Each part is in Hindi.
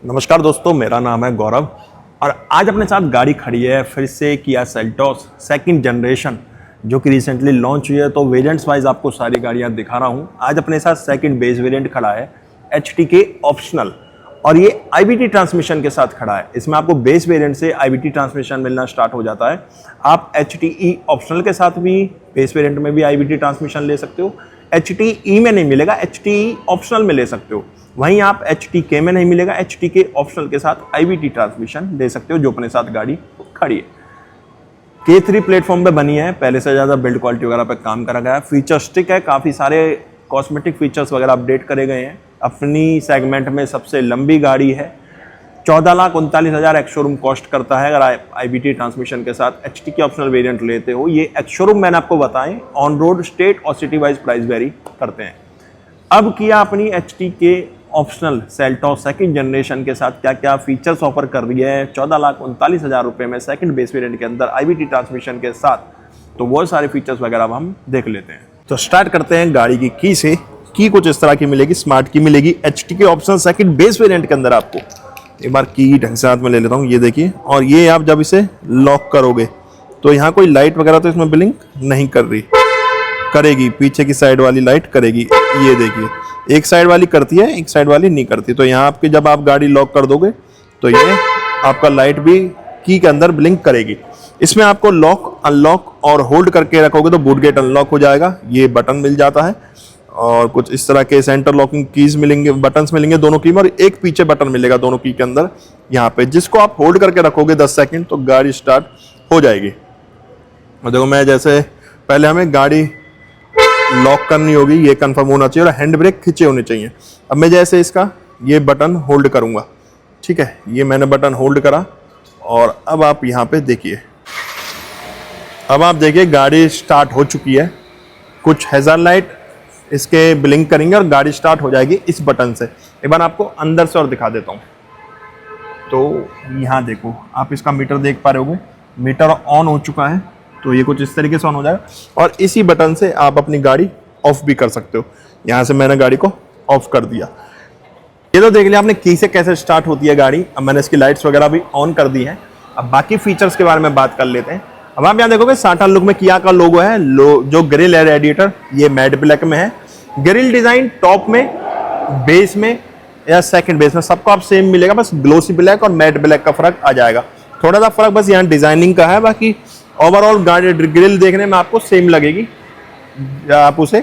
नमस्कार दोस्तों, मेरा नाम है गौरव और आज अपने साथ गाड़ी खड़ी है फिर से किया सेल्टोस सेकंड जनरेशन जो कि रिसेंटली लॉन्च हुई है। तो वेरिएंट्स वाइज आपको सारी गाड़ियां दिखा रहा हूं। आज अपने साथ सेकंड बेस वेरिएंट खड़ा है HTK ऑप्शनल और ये IBT ट्रांसमिशन के साथ खड़ा है। इसमें आपको बेस वेरिएंट से IBT ट्रांसमिशन मिलना स्टार्ट हो जाता है। आप HTE ऑप्शनल के साथ भी बेस वेरिएंट में भी IBT ट्रांसमिशन ले सकते हो। HTE में नहीं मिलेगा, HTE ऑप्शनल में ले सकते हो। वहीं आप HTK में नहीं मिलेगा, HTK ऑप्शनल के साथ IBT ट्रांसमिशन ले सकते हो जो अपने साथ गाड़ी खड़ी है। K3 प्लेटफॉर्म पे बनी है, पहले से ज़्यादा बिल्ड क्वालिटी वगैरह पे काम करा गया है। फीचर्स्टिक है, काफ़ी सारे कॉस्मेटिक फीचर्स वगैरह अपडेट करे गए हैं। अपनी सेगमेंट में सबसे लंबी गाड़ी है। 14,39,000 एक्स शोरूम कॉस्ट करता है अगर IBT ट्रांसमिशन के साथ HTK ऑप्शनल वेरिएंट लेते हो। ये एक्स शोरूम मैंने आपको बताएं, ऑन रोड स्टेट और सिटी वाइज प्राइस वेरी करते हैं। अब किया अपनी HTK optional Seltos second generation के साथ क्या क्या फीचर्स ऑफर कर रही है 14,39,000 रुपये में सेकंड बेस वेरिएंट के अंदर IBT ट्रांसमिशन के साथ, तो वो सारे फीचर्स वगैरह अब हम देख लेते हैं। तो स्टार्ट करते हैं गाड़ी की की से। की कुछ इस तरह की मिलेगी, स्मार्ट की मिलेगी HTK optional second base variant के अंदर। आपको एक बार की ढंग से हाथ में ले लेता हूँ, ये देखिए। और ये आप जब इसे लॉक करोगे तो यहाँ कोई लाइट वगैरह तो इसमें ब्लिंक नहीं कर रही, करेगी पीछे की साइड वाली लाइट करेगी। ये देखिए, एक साइड वाली करती है, एक साइड वाली नहीं करती। तो यहाँ आपके जब आप गाड़ी लॉक कर दोगे तो ये आपका लाइट भी की के अंदर ब्लिंक करेगी। इसमें आपको लॉक अनलॉक और होल्ड करके रखोगे तो बूट गेट अनलॉक हो जाएगा। ये बटन मिल जाता है और कुछ इस तरह के सेंटर लॉकिंग कीज मिलेंगे, बटन्स मिलेंगे दोनों की में, और एक पीछे बटन मिलेगा दोनों की के अंदर यहाँ पे, जिसको आप होल्ड करके रखोगे 10 सेकंड तो गाड़ी स्टार्ट हो जाएगी। और देखो, मैं जैसे पहले हमें गाड़ी लॉक करनी होगी, ये कंफर्म होना चाहिए और हैंड ब्रेक खींचे होने चाहिए। अब मैं जैसे इसका ये बटन होल्ड करूंगा, ठीक है, ये मैंने बटन होल्ड करा और अब आप यहाँ पे देखिए, अब आप देखिए गाड़ी स्टार्ट हो चुकी है। कुछ हेजर लाइट इसके ब्लिंक करेंगे और गाड़ी स्टार्ट हो जाएगी इस बटन से। एक बार आपको अंदर से और दिखा देता हूँ। तो यहाँ देखो, आप इसका मीटर देख पा रहे होगे, मीटर ऑन हो चुका है। तो ये कुछ इस तरीके से ऑन हो जाएगा और इसी बटन से आप अपनी गाड़ी ऑफ भी कर सकते हो। यहाँ से मैंने गाड़ी को ऑफ कर दिया। ये तो देख लिया आपने की से कैसे स्टार्ट होती है गाड़ी। अब मैंने इसकी लाइट्स वगैरह भी ऑन कर दी हैं। अब बाकी फीचर्स के बारे में बात कर लेते हैं। अब आप यहाँ देखोगे साटान लुक में किया का लोगो है। जो ग्रिल है रेडिएटर, ये मैट ब्लैक में है। ग्रिल डिजाइन टॉप में, बेस में या सेकंड बेस में सबको आप सेम मिलेगा, बस ग्लोसी ब्लैक और मैट ब्लैक का फर्क आ जाएगा। थोड़ा सा फर्क बस यहाँ डिजाइनिंग का है, बाकी ओवरऑल गाड़ी ग्रिल देखने में आपको सेम लगेगी। आप उसे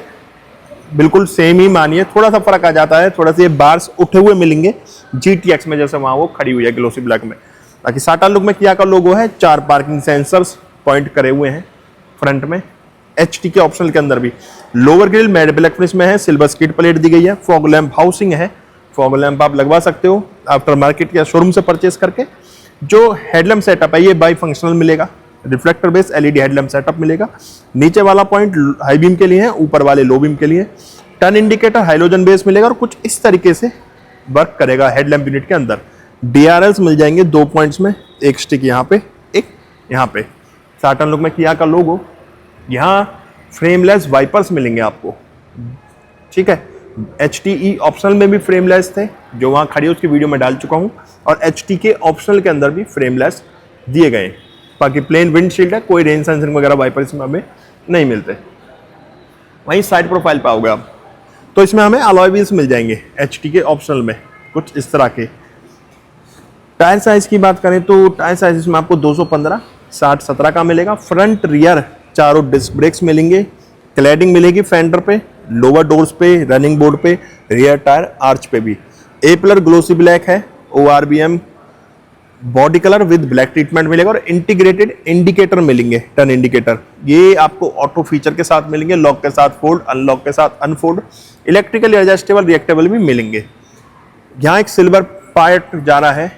बिल्कुल सेम ही मानिए, थोड़ा सा फर्क आ जाता है, थोड़ा सा ये बार्स उठे हुए मिलेंगे GTX में जैसे वहां वो खड़ी हुई है ग्लोसी ब्लैक में। बाकी साटा लुक में किया का लोगो है। 4 पार्किंग सेंसर्स पॉइंट करे हुए हैं फ्रंट में। HTK ऑप्शनल के अंदर भी lower grill matte black finish में है। सिल्वर स्किड प्लेट दी गई है। फॉग लैंप हाउसिंग है। फॉग लैंप आप लगवा सकते हो आफ्टर मार्केट या शोरूम से परचेस करके। जो हेडलैम्प सेटअप है ये बाई फंक्शनल मिलेगा। Reflector base LED headlamp setup मिलेगा। नीचे वाला पॉइंट हाई बीम के लिए है, ऊपर वाले लो बीम के लिए। टर्न इंडिकेटर हाइलोजन बेस मिलेगा और कुछ इस तरीके से वर्क करेगा हेडलैम्प यूनिट के अंदर। DRLs मिल जाएंगे 2 पॉइंट्स में, एक स्टिक यहाँ पे, एक यहाँ पे। साटन लुक में किया का लोगो। यहाँ फ्रेमलेस वाइपर्स मिलेंगे आपको, ठीक है। HTE ऑप्शनल में भी फ्रेमलेस थे, जो वहाँ खड़ी है उसकी वीडियो में डाल चुका हूँ, और HTK ऑप्शनल के अंदर भी फ्रेमलेस दिए गए। बाकी प्लेन विंडशील्ड है, कोई रेन सेंसिंग वगैरह वाइपर इसमें हमें नहीं मिलते। वहीं साइड प्रोफाइल पाओगे आप, तो इसमें हमें अलॉय व्हील्स मिल जाएंगे HTK ऑप्शनल में, कुछ इस तरह के। टायर साइज की बात करें तो टायर साइज इसमें आपको 215 60-17 का मिलेगा। फ्रंट रियर चारों डिस्क ब्रेक्स मिलेंगे। क्लैडिंग मिलेगी फेंडर पे, लोअर डोर्स पे, रनिंग बोर्ड पे, रियर टायर आर्च पे भी। ए पिलर ग्लोसी ब्लैक है। ORBM body colour with black treatment मिलेगा और इंटीग्रेटेड इंडिकेटर मिलेंगे, टर्न इंडिकेटर। ये आपको ऑटो फीचर के साथ मिलेंगे, लॉक के साथ फोल्ड, अनलॉक के साथ अनफोल्ड, इलेक्ट्रिकली एडजस्टेबल रिएक्टेबल भी मिलेंगे। यहाँ एक सिल्वर पार्ट जा रहा है,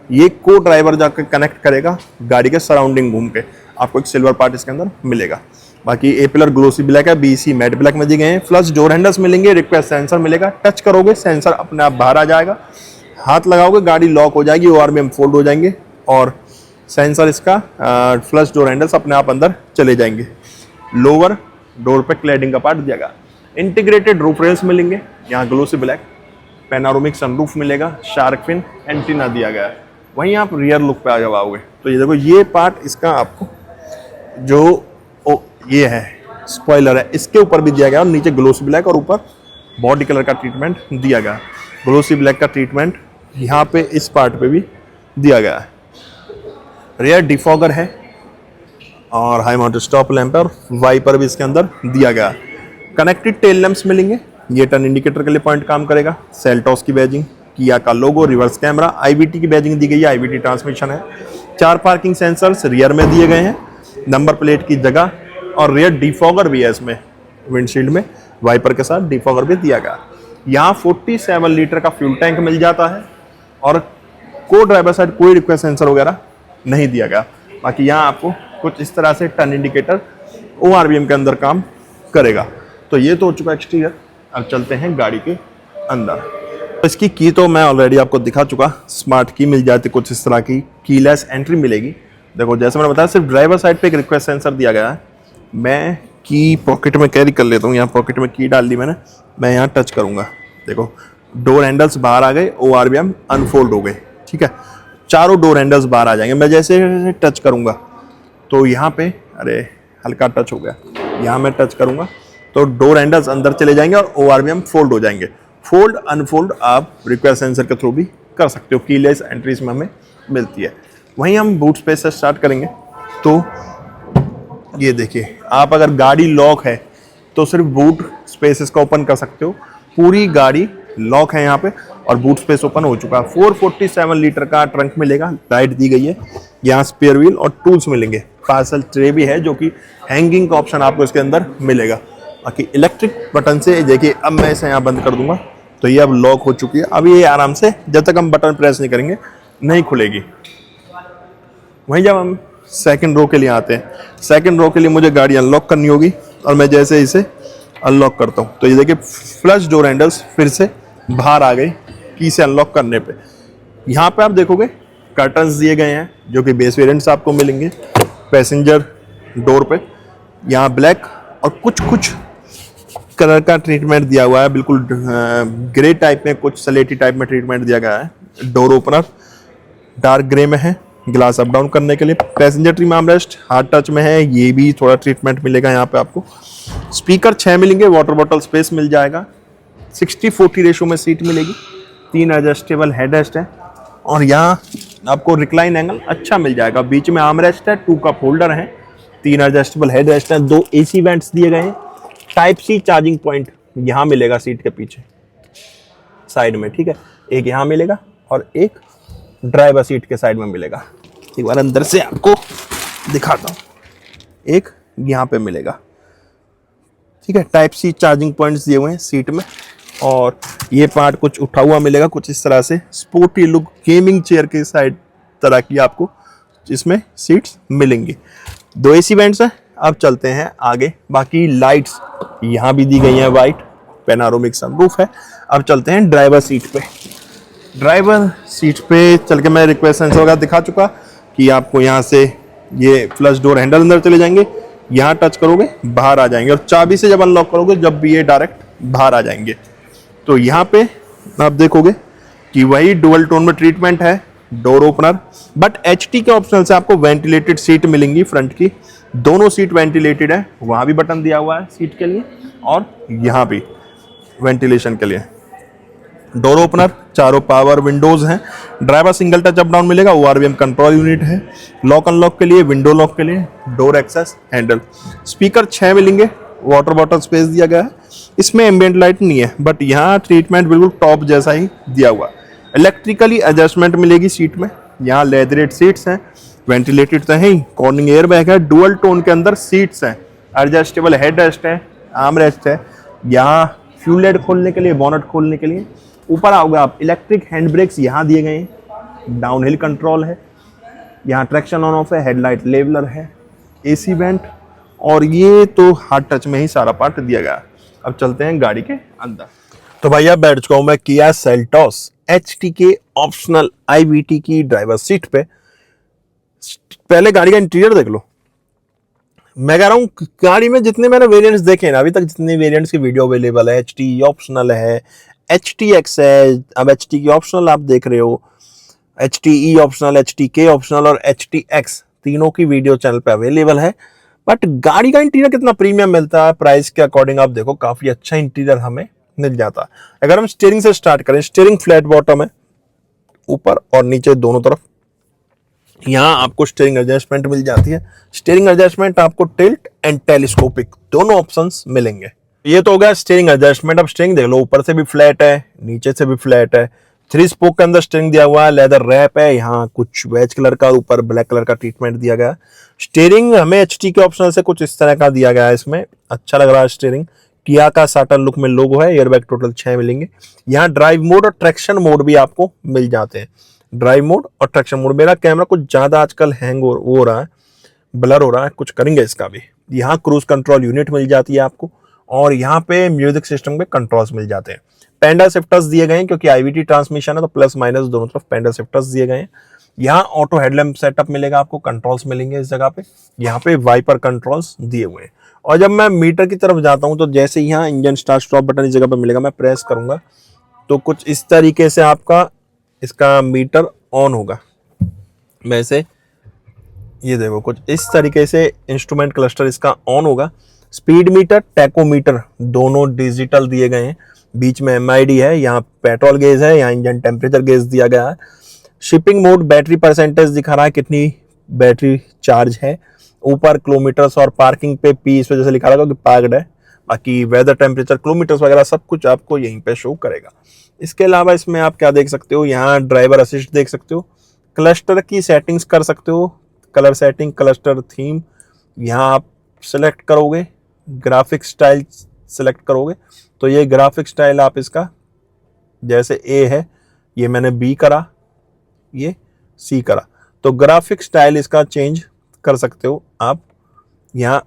ये को ड्राइवर जाकर कनेक्ट करेगा गाड़ी के सराउंडिंग घूम के। आपको एक सिल्वर पार्ट इसके अंदर मिलेगा। बाकी ए पिलर ग्लोसी ब्लैक है, BC मैट ब्लैक में दिए गए हैं। फ्लश डोर हैंडल्स मिलेंगे। रिक्वेस्ट सेंसर मिलेगा, टच करोगे सेंसर अपने आप बाहर आ जाएगा। हाथ लगाओगे गाड़ी लॉक हो जाएगी, ORBM फोल्ड हो जाएंगे और सेंसर इसका फ्लश डोर हैंडल्स अपने आप अंदर चले जाएंगे। लोअर डोर पे क्लैडिंग का पार्ट दिया गया। इंटीग्रेटेड रूफ रेल्स मिलेंगे, यहाँ ग्लोसी ब्लैक। पैनारोमिक सनरूफ मिलेगा, शार्क फिन एंटीना दिया गया है। वहीं आप रियर लुक पे आ जब आओगे तो ये देखो, ये पार्ट इसका आपको जो ये है स्पॉइलर है, इसके ऊपर भी दिया गया और नीचे ग्लोसी ब्लैक और ऊपर बॉडी कलर का ट्रीटमेंट दिया गया। ग्लोसी ब्लैक का ट्रीटमेंट यहाँ पे इस पार्ट पे भी दिया गया है। रियर डिफॉगर है और हाई माउंटेड स्टॉप लैंप है और वाइपर भी इसके अंदर दिया गया है। कनेक्टेड टेल लैंप्स मिलेंगे, ये टर्न इंडिकेटर के लिए पॉइंट काम करेगा। सेल्टॉस की बैजिंग, किया का लोगो, रिवर्स कैमरा, आईवीटी की बैजिंग दी गई है, आईवीटी ट्रांसमिशन है। 4 पार्किंग सेंसर्स रियर में दिए गए हैं, नंबर प्लेट की जगह, और रियर डिफॉगर भी है इसमें, विंडशील्ड में वाइपर के साथ डिफॉगर भी दिया गया। यहाँ 47 लीटर का फ्यूल टैंक मिल जाता है और को ड्राइवर साइड कोई रिक्वेस्ट सेंसर वगैरह नहीं दिया गया। बाकी यहाँ आपको कुछ इस तरह से टर्न इंडिकेटर ORVM के अंदर काम करेगा। तो ये तो हो चुका एक्सटीरियर। अब चलते हैं गाड़ी के अंदर। इसकी की तो मैं ऑलरेडी आपको दिखा चुका, स्मार्ट की मिल जाती, कुछ इस तरह की कीलेस एंट्री मिलेगी। देखो जैसे मैंने बताया, सिर्फ ड्राइवर साइड पे एक रिक्वेस्ट सेंसर दिया गया है। मैं की पॉकेट में कैरी कर लेता हूँ, यहाँ पॉकेट में की डाल दी मैंने, मैं यहाँ टच करूँगा, देखो डोर हैंडल्स बाहर आ गए, ORVM अनफोल्ड हो गए, ठीक है, चारों डोर हैंडल्स बाहर आ जाएंगे। मैं जैसे टच करूँगा तो यहाँ पे, अरे हल्का टच हो गया, यहाँ मैं टच करूँगा तो डोर हैंडल्स अंदर चले जाएंगे और ORVM फोल्ड हो जाएंगे। फोल्ड अनफोल्ड आप रिक्वेस्ट सेंसर के थ्रू भी कर सकते हो, कीलेस एंट्री इसमें हमें मिलती है। वहीं हम बूट स्पेस से स्टार्ट करेंगे तो ये देखिए, आप अगर गाड़ी लॉक है तो सिर्फ बूट स्पेसेस का ओपन कर सकते हो, पूरी गाड़ी लॉक है यहाँ पे और बूट स्पेस ओपन हो चुका है। 447 लीटर का ट्रंक मिलेगा, लाइट दी गई है, यहाँ स्पेयर व्हील और टूल्स मिलेंगे। पार्सल ट्रे भी है जो कि हैंगिंग का ऑप्शन आपको इसके अंदर मिलेगा। बाकी इलेक्ट्रिक बटन से देखिए, अब मैं इसे यहाँ बंद कर दूंगा तो ये अब लॉक हो चुकी है। अब ये आराम से, जब तक हम बटन प्रेस नहीं करेंगे, नहीं खुलेगी। वहीं जब हम सेकंड रो के लिए आते हैं, सेकंड रो के लिए मुझे गाड़ी अनलॉक करनी होगी और मैं जैसे इसे अनलॉक करता हूँ तो ये देखिए, फ्लश डोर हैंडल्स फिर से बाहर आ गई की से अनलॉक करने पे। यहाँ पे आप देखोगे कर्टन्स दिए गए हैं जो कि बेस वेरिएंट्स आपको मिलेंगे पैसेंजर डोर पे। यहाँ ब्लैक और कुछ कुछ कलर का ट्रीटमेंट दिया हुआ है, बिल्कुल ग्रे टाइप में, कुछ सलेटी टाइप में ट्रीटमेंट दिया गया है। डोर ओपनर डार्क ग्रे में है, ग्लास अप डाउन करने के लिए। Passenger trim armrest hard touch में है, ये भी थोड़ा ट्रीटमेंट मिलेगा यहाँ पे आपको। स्पीकर 6 मिलेंगे, वाटर बॉटल स्पेस मिल जाएगा। 60-40 रेशो में सीट मिलेगी, 3 एडजस्टेबल हेड रेस्ट है और यहाँ आपको रिक्लाइन एंगल अच्छा मिल जाएगा। बीच में आर्म रेस्ट है, 2 कप होल्डर है, 3 एडजस्टेबल हेड रेस्ट है, 2 AC वेंट्स दिए गए हैं। टाइप C चार्जिंग पॉइंट यहाँ मिलेगा सीट के पीछे साइड में, ठीक है, एक यहाँ मिलेगा और एक ड्राइवर सीट के साइड में मिलेगा। एक बार अंदर से आपको दिखाता हूँ, एक यहाँ पे मिलेगा, ठीक है। टाइप C चार्जिंग पॉइंट्स दिए हुए हैं सीट में और ये पार्ट कुछ उठा हुआ मिलेगा, कुछ इस तरह से स्पोर्टी लुक गेमिंग चेयर के साइड तरह की आपको इसमें सीट्स मिलेंगी। 2 AC वेंट्स हैं। अब चलते हैं आगे। बाकी लाइट्स यहाँ भी दी गई हैं, वाइट पैनारोमिक सनरूफ है। अब चलते हैं ड्राइवर सीट पे। ड्राइवर सीट पे चल के मैं रिक्वेस्ट सेंसर वगैरह दिखा चुका कि आपको यहाँ से ये फ्लश डोर हैंडल अंदर चले जाएंगे, यहाँ टच करोगे बाहर आ जाएंगे और चाबी से जब अनलॉक करोगे जब भी ये डायरेक्ट बाहर आ जाएंगे। तो यहाँ पे आप देखोगे कि वही डुअल टोन में ट्रीटमेंट है, डोर ओपनर, बट HT के ऑप्शनल से आपको वेंटिलेटेड सीट मिलेंगी। फ्रंट की दोनों सीट वेंटिलेटेड है, वहाँ भी बटन दिया हुआ है सीट के लिए और यहाँ भी वेंटिलेशन के लिए। डोर ओपनर, चारों पावर विंडोज हैं। Driver single touch up down मिलेगा, ORVM कंट्रोल यूनिट है। लॉक अनलॉक के लिए, विंडो लॉक के लिए, डोर एक्सेस हैंडल। स्पीकर 6 मिलेंगे, वाटर बॉटल स्पेस दिया गया है। इसमें एम्बिएंट लाइट नहीं है, बट यहाँ ट्रीटमेंट बिल्कुल टॉप जैसा ही दिया हुआ। इलेक्ट्रिकली एडजस्टमेंट मिलेगी सीट में। यहाँ लेदरेट सीट्स हैं, वेंटिलेटेड तो है ही, कॉर्निंग एयर बैग है, डुअल टोन के अंदर सीट्स हैं, एडजस्टेबल हेड रेस्ट है, आर्म रेस्ट है। यहाँ फ्यूल लाइट खोलने के लिए, बोनट खोलने के लिए। ऊपर आओगे आप, इलेक्ट्रिक हैंड ब्रेक्स यहाँ दिए गए हैं, डाउन हिल कंट्रोल है, यहाँ ट्रैक्शन ऑन ऑफ है, हेडलाइट लेवलर है, AC वेंट और ये तो हार्ड टच में ही सारा पार्ट दिया गया। अब चलते हैं गाड़ी के अंदर। तो भैया बैठ चुका हूँ मैं किया सेल्टॉस HT के ऑप्शनल IVT की ड्राइवर सीट पे। पहले गाड़ी का इंटीरियर देख लो। मैं कह रहा हूँ गाड़ी में जितने मैंने वेरिएंट्स देखे ना अभी तक, जितने वेरिएंट्स की वीडियो अवेलेबल है, HT ऑप्शनल है, HTX है, अब HT की ऑप्शनल आप देख रहे हो, HTE ऑप्शनल, HTK ऑप्शनल और HTX तीनों की वीडियो चैनल पे अवेलेबल है। बट गाड़ी का इंटीरियर कितना प्रीमियम मिलता है प्राइस के अकॉर्डिंग, आप देखो काफी अच्छा इंटीरियर हमें मिल जाता है। अगर हम स्टीयरिंग से स्टार्ट करें, स्टीयरिंग फ्लैट बॉटम है, ऊपर और नीचे दोनों तरफ। यहाँ आपको स्टीयरिंग एडजस्टमेंट मिल जाती है। स्टीयरिंग एडजस्टमेंट आपको टिल्ट एंड टेलीस्कोपिक दोनों ऑप्शंस मिलेंगे। ये तो हो गया स्टीयरिंग एडजस्टमेंट। अब स्टीयरिंग देख लो, ऊपर से भी फ्लैट है, नीचे से भी फ्लैट है, 3 स्पोक के अंदर स्टीयरिंग दिया हुआ है, लेदर रैप है, यहाँ कुछ वेज कलर का, ऊपर ब्लैक कलर का ट्रीटमेंट दिया गया है। स्टीयरिंग हमें HT के ऑप्शनल से कुछ इस तरह का दिया गया है, इसमें अच्छा लग रहा है स्टीयरिंग। किया का साटन लुक में लोगो है। एयरबैग टोटल 6 मिलेंगे। यहाँ ड्राइव मोड और ट्रैक्शन मोड भी आपको मिल जाते हैं। ड्राइव मोड और ट्रैक्शन मोड। मेरा कैमरा कुछ ज्यादा आजकल हैंग हो रहा है, ब्लर हो रहा है, कुछ करेंगे इसका भी। यहाँ क्रूज कंट्रोल यूनिट मिल जाती है आपको, और यहाँ पे म्यूजिक सिस्टम के कंट्रोल्स मिल जाते हैं। पेंडल शिफ्टर्स दिए गए हैं, क्योंकि IVT ट्रांसमिशन है तो प्लस माइनस दोनों तरफ पेंडल शिफ्टर्स दिए गए हैं। यहाँ ऑटो हेडलैम्प सेटअप मिलेगा आपको, कंट्रोल्स मिलेंगे इस जगह पे। यहाँ पे वाइपर कंट्रोल्स दिए हुए हैं। और जब मैं मीटर की तरफ जाता हूँ तो जैसे यहाँ इंजन स्टार्ट स्टॉप बटन इस जगह पे मिलेगा, मैं प्रेस करूंगा तो कुछ इस तरीके से आपका इसका मीटर ऑन होगा। वैसे ये देखो कुछ इस तरीके से इंस्ट्रूमेंट क्लस्टर इसका ऑन होगा। स्पीड मीटर, टैकोमीटर दोनों डिजिटल दिए गए हैं। बीच में MID है, यहाँ पेट्रोल गेज है, यहाँ इंजन टेम्परेचर गेज दिया गया है। शिपिंग मोड, बैटरी परसेंटेज दिखा रहा है, कितनी बैटरी चार्ज है। ऊपर किलोमीटर्स और पार्किंग पे P इस वजह से लिखा रहा है क्योंकि पार्क्ड है। बाकी वेदर, टेम्परेचर, किलोमीटर्स वगैरह सब कुछ आपको यहीं पे शो करेगा। इसके अलावा इसमें आप क्या देख सकते हो, यहाँ ड्राइवर असिस्ट देख सकते हो, क्लस्टर की सेटिंग्स कर सकते हो, कलर सेटिंग, क्लस्टर थीम यहाँ आप सेलेक्ट करोगे, ग्राफिक स्टाइल सेलेक्ट करोगे तो ये ग्राफिक स्टाइल आप इसका, जैसे A है ये मैंने B करा, ये C करा, तो ग्राफिक स्टाइल इसका चेंज कर सकते हो आप यहाँ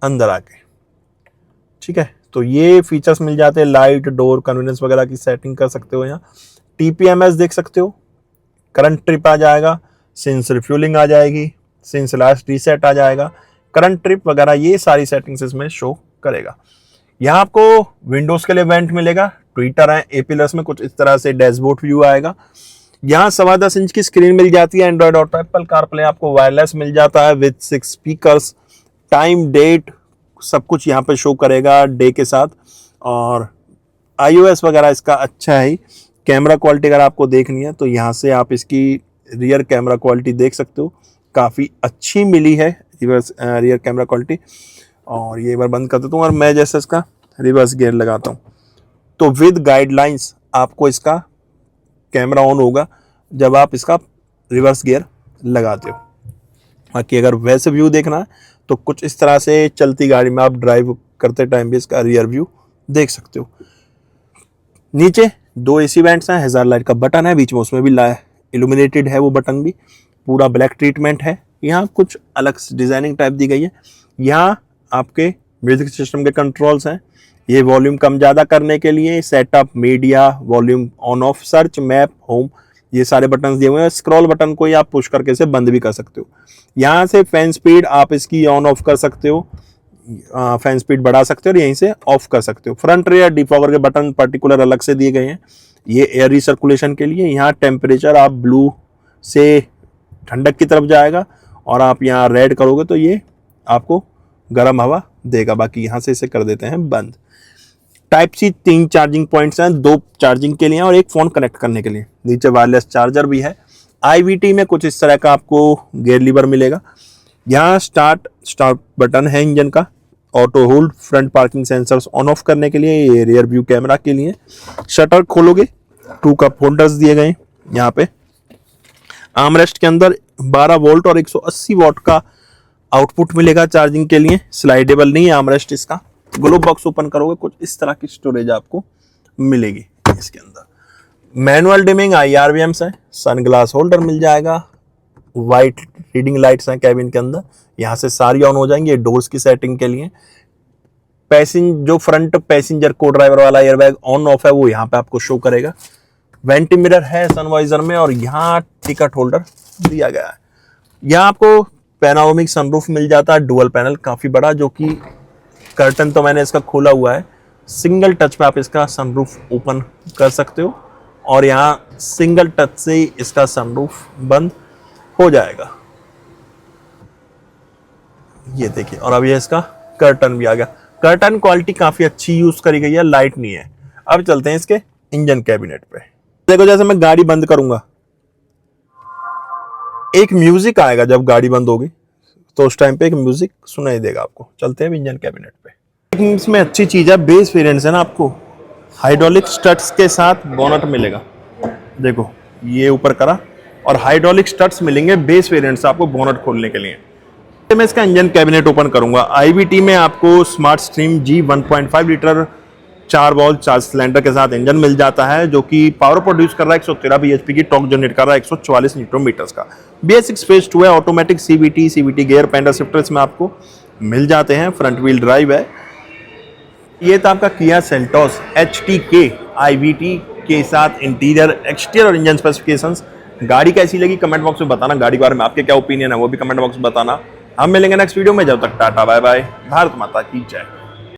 अंदर आके। ठीक है, तो ये फीचर्स मिल जाते हैं। लाइट, डोर, कन्वीनियंस वगैरह की सेटिंग कर सकते हो। यहाँ TPMS देख सकते हो, करंट ट्रिप आ जाएगा, सिंस रिफ्यूलिंग आ जाएगी, सिंस लास्ट रीसेट आ जाएगा, करंट ट्रिप वगैरह ये सारी सेटिंग्स इसमें शो करेगा। यहाँ आपको विंडोज के लिए वेंट मिलेगा, ट्विटर है, A+ में कुछ इस तरह से डैशबोर्ड व्यू आएगा। यहाँ 10.25 इंच की स्क्रीन मिल जाती है। एंड्रॉइड ऑटो, एप्पल कारप्ले आपको वायरलेस मिल जाता है विद 6 स्पीकर्स। टाइम, डेट सब कुछ यहाँ पे शो करेगा डे के साथ। और iOS वगैरह इसका अच्छा है। कैमरा क्वालिटी अगर आपको देखनी है तो यहाँ से आप इसकी रियर कैमरा क्वालिटी देख सकते हो, काफ़ी अच्छी मिली है रियर कैमरा क्वालिटी। और ये बार बंद कर देता हूँ और मैं जैसे इसका रिवर्स गियर लगाता हूँ तो विद गाइडलाइंस आपको इसका कैमरा ऑन होगा जब आप इसका रिवर्स गियर लगाते हो। बाकी अगर वैसे व्यू देखना है तो कुछ इस तरह से चलती गाड़ी में आप ड्राइव करते टाइम भी इसका रियर व्यू देख सकते हो। नीचे 2 AC वेंट्स हैं, हेजार्ड लाइट का बटन है बीच में, उसमें भी इल्यूमिनेटेड है वो बटन भी, पूरा ब्लैक ट्रीटमेंट है। यहाँ कुछ अलग डिजाइनिंग टाइप दी गई है। यहाँ आपके म्यूजिक सिस्टम के कंट्रोल्स हैं। ये वॉल्यूम कम ज़्यादा करने के लिए setup, media, volume on off, search, map, home, ये सारे बटन दिए हुए हैं। स्क्रॉल बटन को ही आप पुश करके इसे बंद भी कर सकते हो। यहाँ से फैन स्पीड आप इसकी ऑन ऑफ कर सकते हो, फैन स्पीड बढ़ा सकते हो और यहीं से ऑफ कर सकते हो। फ्रंट रियर डिफॉगर के बटन पर्टिकुलर अलग से दिए गए हैं, ये एयर रिसर्कुलेशन के लिए। यहाँ टेम्परेचर आप ब्लू से ठंडक की तरफ जाएगा और आप यहाँ रेड करोगे तो ये आपको गर्म हवा देगा। बाकी यहाँ से इसे कर देते हैं बंद। Type-C 3 चार्जिंग पॉइंट्स हैं, 2 चार्जिंग के लिए और 1 फोन कनेक्ट करने के लिए। नीचे वायरलेस चार्जर भी है। IVT में कुछ इस तरह का आपको गियर लीवर मिलेगा। यहाँ स्टार्ट बटन है इंजन का, auto hold, front parking sensors on off करने के लिए, ये रियर व्यू कैमरा के लिए। शटर खोलोगे 2 कप होल्डर्स दिए गए यहाँ पे। आर्मरेस्ट के अंदर 12 वोल्ट और 180 वॉट का आउटपुट मिलेगा चार्जिंग के लिए। स्लाइडेबल नहीं है आर्मरेस्ट इसका। ग्लोब बॉक्स ओपन करोगे कुछ इस तरह की स्टोरेज आपको मिलेगी इसके अंदर। मैनुअल डिमिंग IRVMs है, सनग्लास होल्डर मिल जाएगा, वाइट रीडिंग लाइट्स हैं कैबिन के अंदर, यहाँ से सारी ऑन हो जाएंगी। डोर्स की सेटिंग के लिए जो फ्रंट पैसेंजर को ड्राइवर वाला एयरबैग ऑन ऑफ है वो यहाँ पे आपको शो करेगा। वेंटी मिरर है सनवाइजर में और यहाँ टिकट होल्डर दिया गया है। यहाँ आपको पैनोरामिक सनरूफ मिल जाता है, डुअल पैनल काफी बड़ा, जो कि कर्टन तो मैंने इसका खोला हुआ है सिंगल टच पे आप इसका सनरूफ ओपन कर सकते हो और यहाँ सिंगल टच से ही इसका सनरूफ बंद हो जाएगा। ये देखिए, और अब ये इसका कर्टन भी आ गया। कर्टन क्वालिटी काफी अच्छी यूज करी गई है, लाइट नहीं है। अब चलते हैं इसके इंजन कैबिनेट पे। देखो जैसे मैं गाड़ी बंद करूंगा, एक म्यूजिक आएगा जब गाड़ी बंद होगी, तो उस टाइम पे एक म्यूजिक सुनाई देगा आपको। चलते हैं इंजन कैबिनेट पे। इसमें अच्छी चीज है, बेस वेरिएंट है ना, आपको हाइड्रोलिक स्टड्स के साथ बोनट मिलेगा। देखो ये ऊपर करा, और हाइड्रोलिक स्टड्स मिलेंगे बेस वेरिएंट से आपको बोनट खोलने के लिए। मैं इसका इंजन कैबिनेट ओपन करूंगा। आईवीटी में आपको स्मार्ट स्ट्रीम जी 1.5 लीटर 4 वॉल्व 4 सिलेंडर के साथ इंजन मिल जाता है, जो कि पावर प्रोड्यूस कर रहा है 113 bhp की, टॉर्क जनरेट कर रहा है 144 न्यूटन मीटर्स का। BS6 फेज 2 है, automatic CVT gear paddle shifter इसमें आपको मिल जाते हैं, फ्रंट व्हील ड्राइव है। ये था आपका किया सेल्टोस HTK IVT के साथ इंटीरियर, एक्सटीरियर और इंजन स्पेसिफिकेशंस। गाड़ी कैसी लगी कमेंट बॉक्स में बताना, गाड़ी के बारे में आपके क्या ओपिनियन है वो भी कमेंट बॉक्स में बताना। हम मिलेंगे नेक्स्ट वीडियो में, जब तक टाटा बाय बाय, भारत माता की जय।